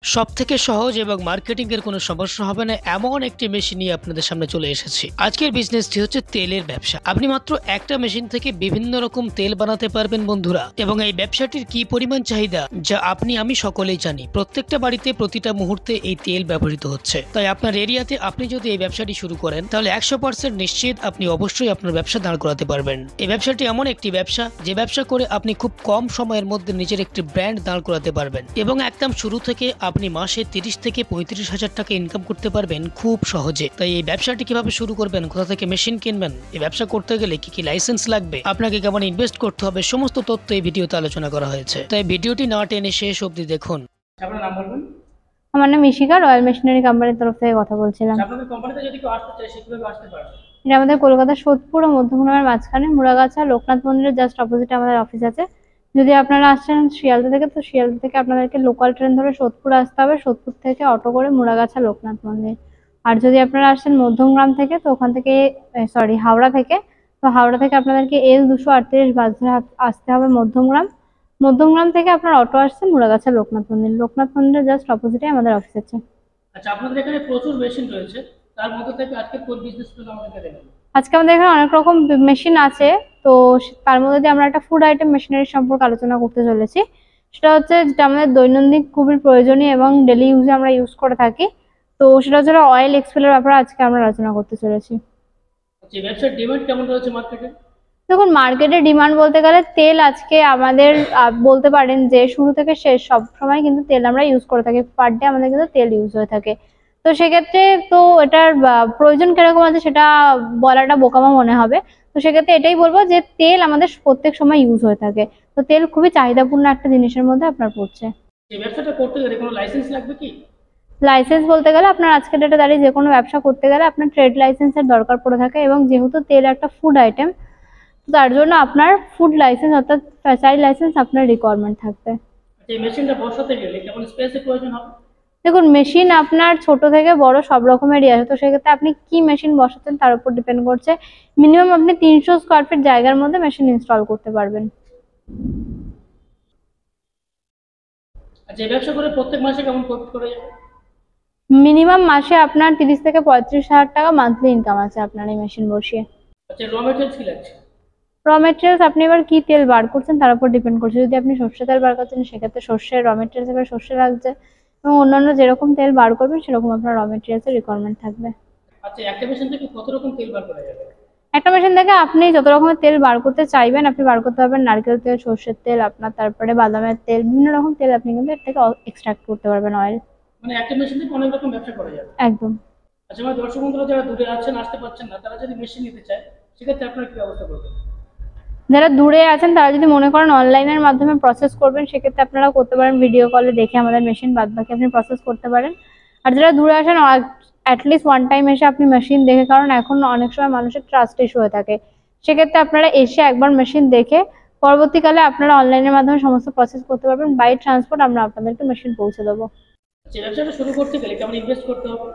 সবথেকে সহজ এবং মার্কেটিং এর কোনো সমস্যা হবে না এমন একটি মেশিন নিয়ে আপনাদের সামনে চলে এসেছি। আজকের বিজনেসটি হচ্ছে তেলের ব্যবসা। আপনি মাত্র একটা মেশিন থেকে বিভিন্ন রকম তেল বানাতে পারবেন বন্ধুরা, এবং এই ব্যবসাটির কি পরিমাণ চাহিদা যা আমি সকলেই জানি। প্রত্যেকটা বাড়িতে প্রতিটা মুহূর্তে এই তেল ব্যবহৃত হচ্ছে। তাই আপনার এরিয়াতে আপনি যদি এই ব্যবসাটি শুরু করেন তাহলে 100% নিশ্চিত আপনি অবশ্যই আপনার ব্যবসা দাঁড় করাতে পারবেন। এই ব্যবসাটি এমন একটি ব্যবসা যে ব্যবসা করে আপনি খুব কম সময়ের মধ্যে নিজের একটি ব্র্যান্ড দাঁড় করাতে পারবেন এবং একদম শুরু থেকে আপনি মাসে 30 থেকে 35,000 টাকা ইনকাম করতে পারবেন খুব সহজে। তাই এই ব্যবসাটি কিভাবে শুরু করবেন, কোথা থেকে মেশিন কিনবেন, এই ব্যবসা করতে গেলে কি কি লাইসেন্স লাগবে, আপনাকে কেমন ইনভেস্ট করতে হবে, সমস্ত তথ্য এই ভিডিওতে আলোচনা করা হয়েছে। তাই ভিডিওটি না টেনে শেষ অবধি দেখুন। আপনার নাম বলবেন? আমার নাম ইশিকা, রয়্যাল মেশিনারি কোম্পানির তরফ থেকে কথা বলছিলাম। আপনাদের কোম্পানিতে যদি কেউ আসতে চায় সে কিভাবে আসতে পারবে? এটা আমাদের কলকাতা সোদপুর ও মধ্যমগ্রামের মাঝখানে মুড়াগাছা লোকনাথ মন্দিরের জাস্ট অপোজিটে আমাদের অফিস আছে। যদি আপনারা আসছেন শিয়ালদা থেকে, তো শিয়ালদা থেকে আপনাদেরকে লোকাল ট্রেন ধরে সোদপুর আসতে হবে, সোদপুর থেকে অটো করে মুড়াগাছা লোকনাথ মন্দির। আর যদি আপনারা আসছেন মধ্যমগ্রাম থেকে, তো ওখান থেকে হাওড়া থেকে, তো হাওড়া থেকে আপনাদেরকে L238 বাস ধরে আসতে হবে মধ্যমগ্রাম। মধ্যমগ্রাম থেকে আপনার অটো আসছে মুড়াগাছা লোকনাথ মন্দির। লোকনাথ মন্দিরের জাস্ট অপোজিটে আমাদের অফিস আছে। আচ্ছা, আপনাদের এখানে প্রচুর মেশিন রয়েছে, তার মধ্যে থেকে আজকে কোন বিজনেসগুলো আমাদেরকে দেখাবেন? আজকে আমাদের এখানে অনেক রকম মেশিন আছে। তো তার মধ্যে দিয়ে আমরা একটা ফুড আইটেম মেশিনারি সম্পর্কে আলোচনা করতে চলেছি। সেটা হচ্ছে যেটা আমাদের দৈনন্দিন খুবই প্রয়োজনীয় এবং ডেলি ইউজে আমরা ইউজ করে থাকি। তো সেটা হচ্ছে অয়েল এক্সপেলের ব্যাপারে আজকে আমরা আলোচনা করতে চলেছি। যে ব্যবসার ডিমান্ড কেমন রয়েছে মার্কেটে? দেখুন, মার্কেটে ডিমান্ড বলতে গেলে তেল আজকে আমাদের বলতে পারেন যে শুরু থেকে শেষ সব সময় কিন্তু তেল আমরা ইউজ করে থাকি। পার ডে আমাদের কিন্তু তেল ইউজ হয়ে থাকে। তো সেক্ষেত্রে তো এটার প্রয়োজন কিরকম আছে সেটা বলাটা বোকামো মনে হবে। তো সেক্ষেত্রে এটাই বলবো যে তেল আমাদের প্রত্যেক সময় ইউজ হয়ে থাকে। তো তেল খুবই চাহিদাপূর্ণ একটা জিনিসের মধ্যে আপনার পড়ছে। এই ব্যবসাটা করতে গেলে কোনো লাইসেন্স লাগবে কি? লাইসেন্স বলতে গেলে আপনার আজকের ডেটে দাঁড়িয়ে যে কোনো ব্যবসা করতে গেলে আপনার ট্রেড লাইসেন্সের দরকার পড়ে থাকে, এবং যেহেতু তেল একটা ফুড আইটেম, তার জন্য আপনার ফুড লাইসেন্স অর্থাৎ ফ্র্যাঞ্চাইজি লাইসেন্স আপনার রিকোয়ারমেন্ট থাকবে। এই মেশিনটা বসাতে গেলে কেমন স্পেসের প্রয়োজন হবে? দেখুন, মেশিন আপনার ছোট থেকে বড় সব রকমেরই আছে। তো সেক্ষেত্রে আপনি কি মেশিন বসাচ্ছেন তার উপর ডিপেন্ড করছে। মিনিমাম আপনি 300 স্কোয়ার ফিট জায়গার মধ্যে মেশিন ইনস্টল করতে পারবেন। আচ্ছা, এই ব্যবসা করে প্রত্যেক মাসে কেমন প্রফিট করা যাবে? মিনিমাম মাসে আপনার 30 থেকে 35,000 টাকা মান্থলি ইনকাম আছে আপনার এই মেশিন বসিয়ে। আচ্ছা, র মেটেরিয়ালস কি লাগছে? র মেটেরিয়ালস আপনি এবার কি তেল বার করছেন তার উপর ডিপেন্ড করছে। যদি আপনি সর্ষে তেল বার করছেন সেক্ষেত্রে সর্ষের র মেটেরিয়ালস এবার সর্ষে লাগছে, এবং অন্যান্য যেরকম তেল বার করবেন সেরকম আপনার র মেটেরিয়ালসের রিকোয়ারমেন্ট থাকবে। আচ্ছা, একটা মেশিন থেকে কত রকম তেল বার করা যাবে? একটা মেশিন থেকে আপনি যত রকমের তেল বার করতে চাইবেন আপনি বার করতে পারবেন। নারকেল তেল, সর্ষের তেল, আপনার তারপরে বাদামের তেল, বিভিন্ন রকম তেল আপনি কিন্তু এর থেকে এক্সট্রাক্ট করতে পারবেন অয়েল। মানে একটা মেশিন থেকে অনেক রকম ব্যবসা করা যাবে? একদম। আচ্ছা, আমার দর্শক বন্ধুরা যারা দূরে আছেন, আসতে পারছেন না, তারা যদি মেশিন নিতে চায় সেক্ষেত্রে আপনারা কি ব্যবস্থা করবেন? যারা দূরে আছেন তারা যদি মনে করেন অনলাইনের মাধ্যমে প্রসেস করবেন সেক্ষেত্রে আপনারা করতে পারেন, ভিডিও কলে দেখে আমাদের মেশিন, বাদ বাকি আপনি প্রসেস করতে পারেন। আর যারা দূরে আসেন অ্যাটলিস্ট ওয়ান টাইম এসে আপনি মেশিন দেখে, কারণ এখন অনেক সময় মানুষের ট্রাস্ট ইস্যু হয়ে থাকে, সেক্ষেত্রে আপনারা এসে একবার মেশিন দেখে পরবর্তীকালে আপনারা অনলাইনের মাধ্যমে সমস্ত প্রসেস করতে পারবেন। বাই ট্রান্সপোর্ট আমরা আপনাদেরকে মেশিন পৌঁছে দেবো। আচ্ছা, ব্যবসাটা শুরু করতে গেলে কেমন ইনভেস্ট করতে হবে?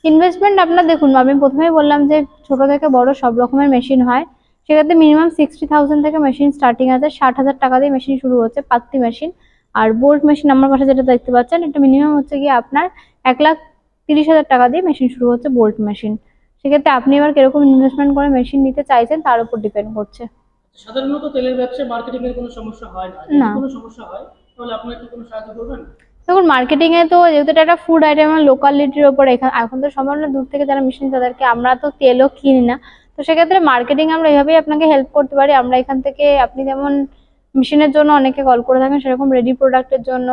ইনভেস্টমেন্ট আপনার দেখুন, আমি প্রথমেই বললাম যে ছোট থেকে বড় সব রকমের মেশিন হয়। সেক্ষেত্রে মিনিমাম 60,000 থেকে মেশিন স্টার্টিং আছে। 60,000 টাকা দিয়ে মেশিন শুরু হচ্ছে, পাত্তি মেশিন। আর বোল্ট মেশিন আমার পাশে যেটা দেখতে পাচ্ছেন, এটা মিনিমাম হচ্ছে গিয়ে আপনার 1,30,000 টাকা দিয়ে মেশিন শুরু হচ্ছে, বোল্ট মেশিন। সেক্ষেত্রে আপনি এবার কিরকম ইনভেস্টমেন্ট করে মেশিন নিতে চাইছেন তার উপর ডিপেন্ড করছে। সাধারণত তেলের ব্যবসায় মার্কেটিং এর কোনো সমস্যা হয় না, যদি কোনো সমস্যা হয় তাহলে আপনারা কি কোনো সাহায্য করবেন? দেখুন, মার্কেটিং এ তো যেহেতু এটা একটা ফুড আইটেম, লোকালিটির উপর এখন তো সামান্য দূর থেকে যারা মেশিন তাদেরকে আমরা তো তেলও কিনি না। তো সেক্ষেত্রে মার্কেটিং আমরা এইভাবেই আপনাকে হেল্প করতে পারি। আমরা এখান থেকে, আপনি যেমন মেশিনের জন্য অনেকে কল করে থাকেন, সেরকম রেডি প্রোডাক্টের জন্য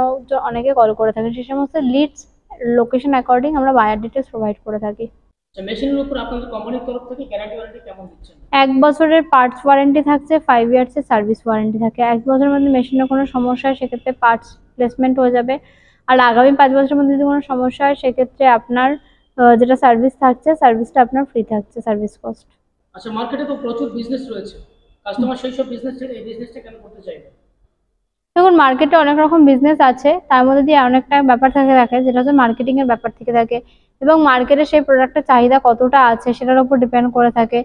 অনেকে কল করে থাকেন। সেই সমস্ত লিডস লোকেশন অ্যাকর্ডিং আমরা বায়ার ডিটেলস প্রোভাইড করে থাকি। মেশিনের উপর আপনাদের কোম্পানির তরফ থেকে গ্যারান্টি ওয়ারেন্টি কেমন দিচ্ছেন? 1 বছরের পার্টস ওয়ারেন্টি থাকছে, 5 ইয়ার্স এর সার্ভিস ওয়ারেন্টি থাকে। 1 বছরের মধ্যে মেশিনের কোনো সমস্যা হয় সেক্ষেত্রে পার্টস প্লেসমেন্ট হয়ে যাবে। আর আগামী 5 বছরের মধ্যে যদি কোনো সমস্যা হয় সেক্ষেত্রে আপনার যেটা সার্ভিস থাকছে, সার্ভিসটা আপনার ফ্রি থাকছে, সার্ভিস কস্ট। আচ্ছা, মার্কেটে তো প্রচুর বিজনেস রয়েছে, কাস্টমার সেই সব বিজনেস ছেড়ে এই বিজনেসটা কেন করতে চাইবে? দেখুন, মার্কেটে অনেক রকম বিজনেস আছে, তার মধ্যে দিয়ে অনেকটা ব্যাপার থাকে যেটা হচ্ছে মার্কেটিং এর ব্যাপার থেকে থাকে, এবং মার্কেটে সেই প্রোডাক্টের চাহিদা কতটা আছে সেটার উপর ডিপেন্ড করে থাকে।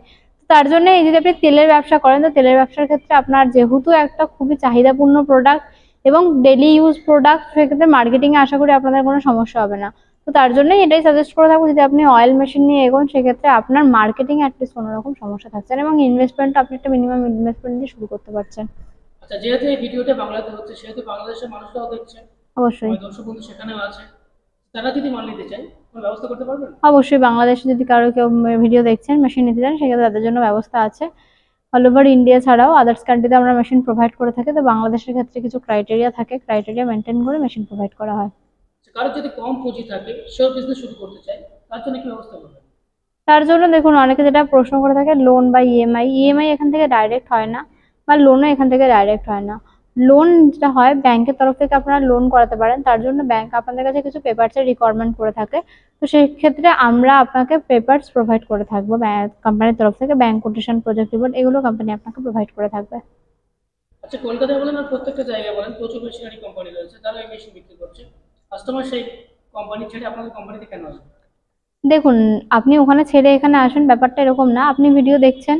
তার জন্য এই যদি আপনি তেলের ব্যবসা করেন, তো তেলের ব্যবসার ক্ষেত্রে আপনার যেহেতু একটা খুবই চাহিদাপূর্ণ প্রোডাক্ট, এবং ডেলি ইউজ প্রোডাক্ট, সেক্ষেত্রে মার্কেটিংয়ে আশা করি আপনাদের কোনো সমস্যা হবে না। তো তার জন্যই এটাই সাজেস্ট করে থাকবো, যদি আপনি অয়েল মেশিন নিয়ে এগোন সেক্ষেত্রে আপনার মার্কেটিং অ্যাটলিস্ট কোনো রকম সমস্যা থাকছে না, এবং ইনভেস্টমেন্ট আপনি একটা মিনিমাম ইনভেস্টমেন্ট দিয়ে শুরু করতে পারছেন। আচ্ছা, যেহেতু এই ভিডিওটা বাংলাতে হচ্ছে সেহেতু বাংলাদেশের মানুষরাও দেখছে, অবশ্যই আমার দর্শক বন্ধু সেখানেও আছে, তারা যদি মাল নিতে চায় কোনো ব্যবস্থা করতে পারবেন? অবশ্যই বাংলাদেশে যদি কারো কেউ ভিডিও দেখছেন মেশিন নিতে চান, সেক্ষেত্রে তাদের জন্য ব্যবস্থা আছে। অল ওভার ইন্ডিয়া ছাড়াও আদার্স কান্ট্রিতে আমরা মেশিন প্রোভাইড করে থাকি। তো বাংলাদেশের ক্ষেত্রে কিছু ক্রাইটেরিয়া থাকে, ক্রাইটেরিয়া মেনটেন করে মেশিন প্রোভাইড করা হয়। আচ্ছা, কারোর যদি কম পুঁজি থাকে, সেও বিজনেস শুরু করতে চায়, তার জন্য কি ব্যবস্থা করবেন? তার জন্য দেখুন, অনেকে যেটা প্রশ্ন করে থাকে লোন বা ইএমআই। ইএমআই এখান থেকে ডাইরেক্ট হয় না, বা লোনও এখান থেকে ডাইরেক্ট হয় না। লোন যেটা হয় ব্যাংকের তরফ থেকে আপনারা লোন করাতে পারেন, তার জন্য ব্যাংক আপনাদের কাছে কিছু পেপারসের রিকোয়ারমেন্ট করে থাকে। তো সেই ক্ষেত্রে আমরা আপনাকে পেপারস প্রোভাইড করে থাকবো কোম্পানির তরফ থেকে, ব্যাংক কোটেশন, প্রজেক্ট রিপোর্ট, এগুলো কোম্পানি আপনাকে প্রোভাইড করে থাকবে। আচ্ছা, কলকাতায় বলেন আর প্রত্যেকটা জায়গায় বলেন, প্রচুর মেশিনারি কোম্পানি রয়েছে, তারা এই মেশিন বিক্রি করছে। কাস্টমার সেই কোম্পানি ছেড়ে আপনাদের কোম্পানিতে কেন আসবে? দেখুন, আপনি ওখানে ছেড়ে এখানে আসুন, ব্যাপারটা এরকম না। আপনি ভিডিও দেখছেন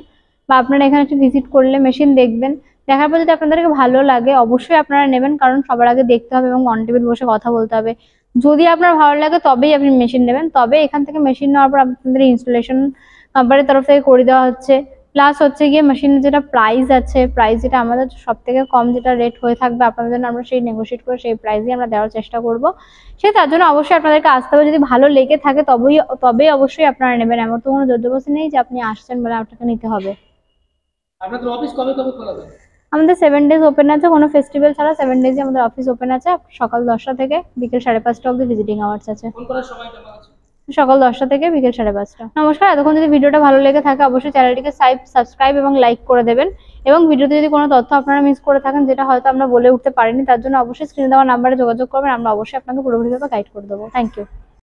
বা আপনারা এখানে একটু ভিজিট করলে মেশিন দেখবেন, দেখার পর যদি আপনাদেরকে ভালো লাগে অবশ্যই আপনারা নেবেন, কারণ সবার আগে দেখতে হবে এবং অন টেবিল বসে কথা বলতে হবে। যদি আপনার ভালো লাগে তবেই আপনি মেশিন নেবেন। তবে এখান থেকে মেশিন নেওয়ার পর আপনাদের ইনস্টলেশন কোম্পানির তরফ থেকে করে দেওয়া হচ্ছে, প্লাস হচ্ছে গিয়ে মেশিনের যেটা প্রাইস আছে, প্রাইস যেটা আমাদের সব থেকে কম যেটা রেট হয়ে থাকবে আপনাদের জন্য, আমরা সেই নেগোশিয়েট করে সেই প্রাইসই আমরা দেওয়ার চেষ্টা করব। তার জন্য অবশ্যই আপনাদেরকে আসতে হবে, যদি ভালো লেগে থাকে তবেই অবশ্যই আপনারা নেবেন। এমন তো কোনো জোরজবরদস্তি নেই যে আপনি আসছেন বলে আপনাকে নিতে হবে। আপনাদের অফিস কবে কবে খোলা থাকে? আমাদের 7 ডেজ ওপেন আছে, কোনো ফেস্টিভ্যাল ছাড়া 7 ডেজই আমাদের অফিস ওপেন আছে। সকাল 10টা থেকে বিকেল 5:30 অবধি ভিজিটিং আওয়ার্স আছে। ফোন করার সময় কেমন আছে? সকাল 10টা থেকে বিকেল 5:30। নমস্কার, এতক্ষণ যদি ভিডিওটা ভালো লেগে থাকে অবশ্যই চ্যানেলটিকে সাবস্ক্রাইব এবং লাইক করে দেবেন, এবং ভিডিওতে যদি কোনো তথ্য আপনারা মিস করে থাকেন যেটা হয়তো আমরা বলে উঠতে পারিনি, তার জন্য অবশ্যই স্ক্রিনে দেওয়া নাম্বারে যোগাযোগ করবেন, আমরা অবশ্যই আপনাকে পুরোপুরিভাবে গাইড করে দেবো। Thank you.